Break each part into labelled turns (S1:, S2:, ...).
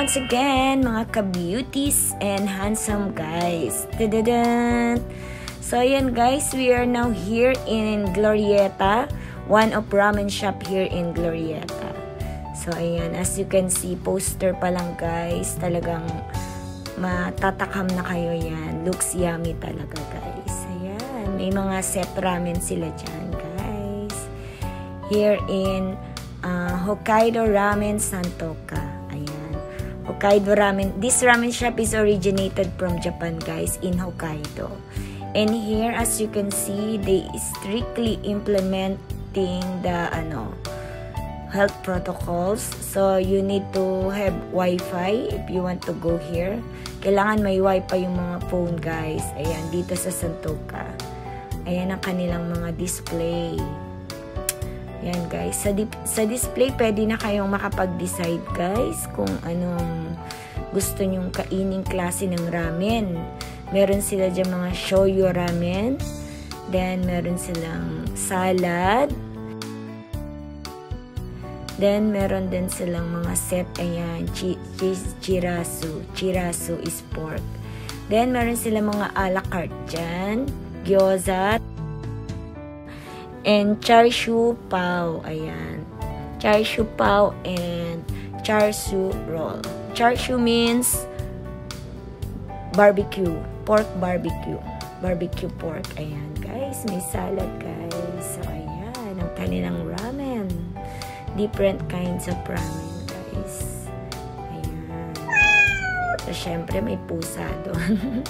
S1: once again, mga ka-beauties and handsome guys. Tadadaan! So, ayan guys, we are now here in Glorieta, one of ramen shop here in Glorieta. So, ayan, as you can see, poster pa lang guys, talagang matatakam na kayo yan. Looks yummy talaga guys. Ayan, may mga set ramen sila dyan guys. Here in Hokkaido Ramen Santoka. Ayan. Hokkaido Ramen. This ramen shop is originated from Japan guys, in Hokkaido. And here as you can see, they strictly implementing the health protocols. So you need to have Wi-Fi if you want to go here. Kailangan may Wi-Fi yung mga phone guys. Ayan, dito sa Santoka. Ayan ang kanilang mga display. Yan guys, sa display pwede na kayong makapag-decide guys kung anong gusto nyong kaining klase ng ramen. Meron sila dyan mga shoyu ramen, then meron silang salad, then meron din silang mga set, ayan, chirasu is pork. Then meron silang mga a la carte dyan, gyoza, and char siu pao, ayan. Char siu pao and char siu roll. Char siu means barbecue, pork barbecue. Barbecue pork, ayan guys. May salad guys. So, ayan, ang kanilang ramen. Different kinds of ramen guys. Ayan. So, syempre may pusa doon.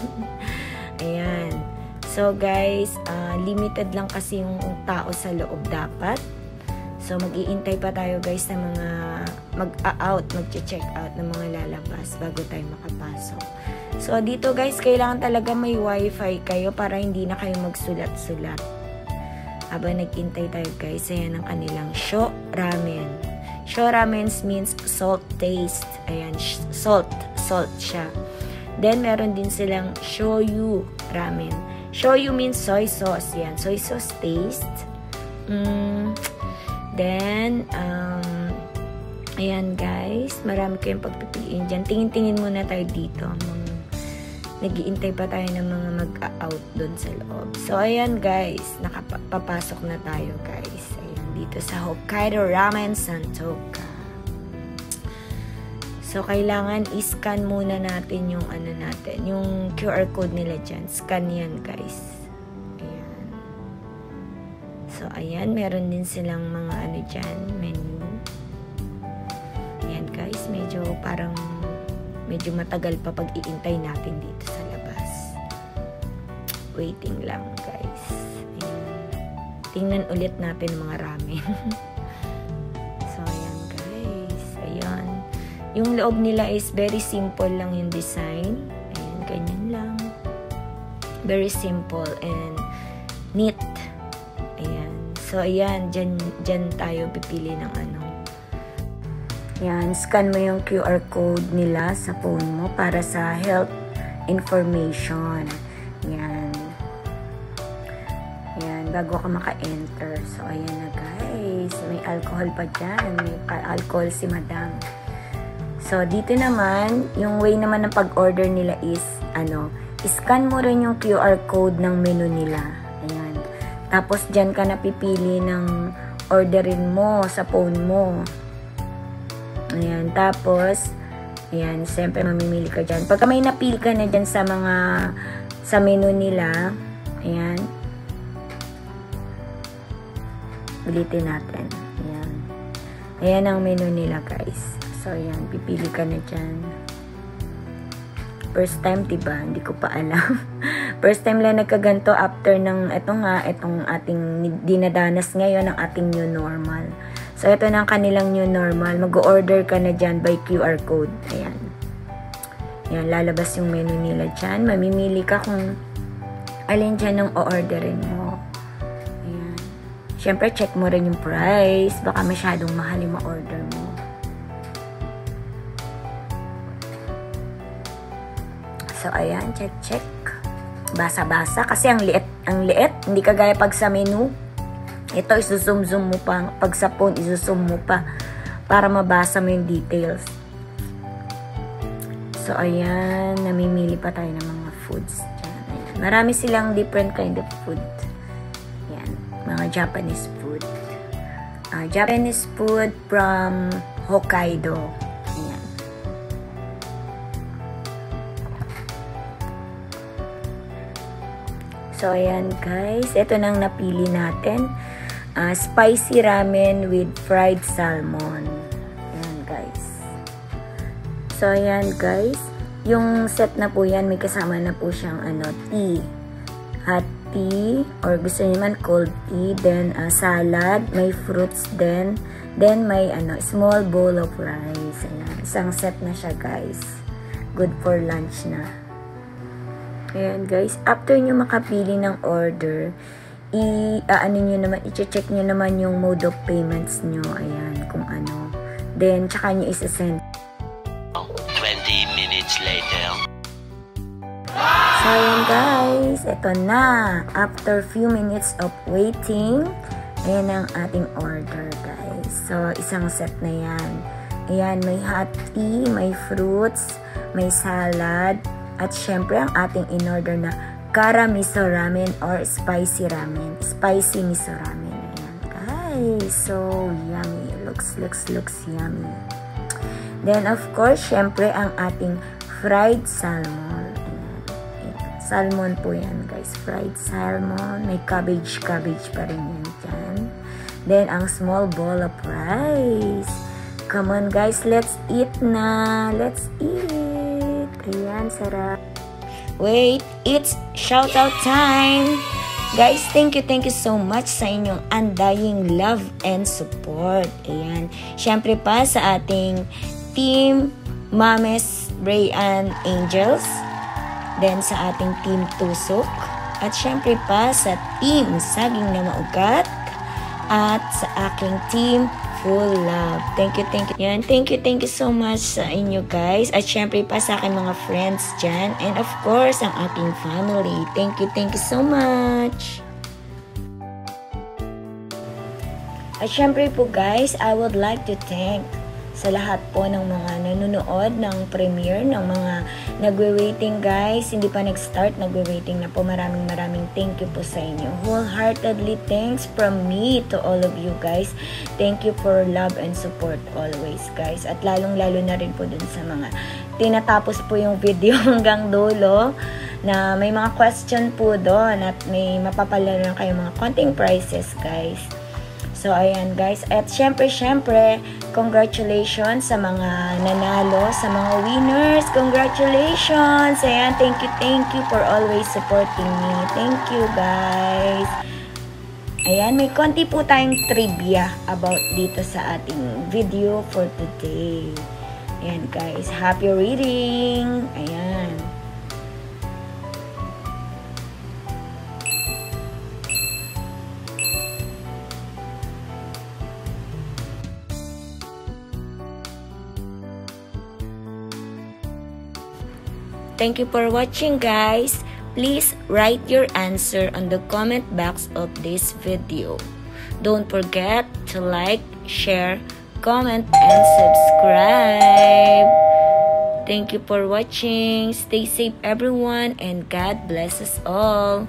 S1: Ayan. So guys, limited lang kasi yung tao sa loob dapat. So mag-iintay pa tayo guys ng mga mag-out, mag-check out ng mga lalabas bago tayo makapasok. So dito guys, kailangan talaga may wifi kayo para hindi na kayo magsulat-sulat. Habang nag-intay tayo guys, ayan ang kanilang sho ramen. Sho ramen means salt taste. Ayan, salt siya. Then meron din silang shoyu ramen. Shoyu means soy sauce. Yan. Soy sauce taste. Then, ayan guys. Marami kayong pagpipiliin dyan. Tingin-tingin muna tayo dito. Nag-iintay pa tayo ng mga mag-out doon sa loob. So, ayan guys. Nakapapasok na tayo guys. Ayan. Dito sa Hokkaido Ramen Santoka. So, kailangan i-scan muna natin yung yung QR code nila dyan. Scan yan, guys. Ayan. So, ayan. Meron din silang mga dyan, menu. Ayan, guys. Medyo matagal pa pag-iintay natin dito sa labas. Waiting lang, guys. Ayan. Tingnan ulit natin mga ramen. Yung loob nila is very simple lang yung design. Ayan, ganyan lang. Very simple and neat. Ayan. So, ayan. Dyan tayo pipili ng Ayan, scan mo yung QR code nila sa phone mo para sa health information. Ayan. Ayan, bago ka maka-enter. So, ayan na guys. May alcohol pa dyan. May alcohol si madam. So, dito naman, yung way naman ng pag-order nila is, scan mo rin yung QR code ng menu nila. Ayan. Tapos, dyan ka napipili ng orderin mo sa phone mo. Ayan. Tapos, ayan, siyempre mamimili ka dyan. Pagka may napili ka na dyan sa menu nila, ayan. Ulitin natin. Ayan. Ayan ang menu nila, guys. So, ayan, pipili ka na dyan. First time, diba? Hindi ko pa alam. First time lang nagkaganto after ng, itong ating dinadanas ngayon, ang ating new normal. So, ito na ang kanilang new normal. Mag-order ka na dyan by QR code. Ayan. Ayan, lalabas yung menu nila dyan. Mamimili ka kung alin dyan ang o-orderin mo. Ayan. Siyempre, check mo rin yung price. Baka masyadong mahal yung ma-order mo. So, ayan, check. Basa-basa. Kasi ang liit. Hindi kagaya pag sa menu. Ito, isusum-zoom mo pa. Pag sa phone, isusum mo pa. Para mabasa mo yung details. So, ayan, namimili pa tayo ng mga foods dyan. Ayan. Marami silang different kind of food. Ayan, mga Japanese food. Japanese food from Hokkaido. Ayan. So, ayan guys. Ito nang napili natin. Spicy ramen with fried salmon. Ayan guys. So, ayan guys. Yung set na po yan, may kasama na po siyang tea. Hot tea, or gusto niyo man cold tea. Then, salad. May fruits din. Then, may small bowl of rice. Ayan. Isang set na siya guys. Good for lunch na. Ayan guys. After nyo makapili ng order, i-check nyo naman yung mode of payments nyo. Ayan, kung ano. Then, tsaka nyo isa-send.
S2: 20 minutes later.
S1: So, ayan guys. Ito na. After few minutes of waiting, ayan ang ating order guys. So, isang set na yan. Ayan, may hot tea, may fruits, may salad, at syempre ang ating in-order na Kara miso ramen or spicy ramen. Spicy miso ramen. Ayan guys. So, yummy. Looks yummy. Then, of course, syempre ang ating fried salmon. Ayan. Salmon po yan guys. Fried salmon. May cabbage pa rin yan dyan. Then, ang small bowl of rice. Come on guys, let's eat na. Let's eat. Ayan, sarap. Wait, it's shoutout time! Guys, thank you so much sa inyong undying love and support. Ayan. Siyempre pa sa ating Team Mames Brayan Angels. Then sa ating Team Tusok. At siyempre pa sa Team Saging na Maugat. At sa aking Team Full Love. Thank you. Yan. Thank you so much sa inyo guys. At syempre pa sa aking mga friends dyan. And of course, ang aking family. Thank you so much. At syempre po guys, I would like to thank sa lahat po ng mga nanonood ng premiere, ng mga nagwe-waiting guys. Hindi pa nag-start, nagwe-waiting na po. Maraming thank you po sa inyo. Wholeheartedly thanks from me to all of you guys. Thank you for love and support always guys. At lalong-lalo na rin po dun sa mga tinatapos po yung video hanggang dulo, na may mga question po doon at may mapapalala na kayong mga konting prizes guys. So, ayan guys. At syempre, congratulations sa mga nanalo, sa mga winners. Congratulations! Ayan, thank you for always supporting me. Thank you guys. Ayan, may konti po tayong trivia about dito sa ating video for today. Ayan guys, happy reading! Ayan. Thank you for watching guys. Please write your answer on the comment box of this video. Don't forget to like, share, comment, and subscribe. Thank you for watching. Stay safe everyone and God bless us all.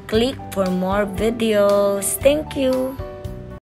S1: Click for more videos. Thank you.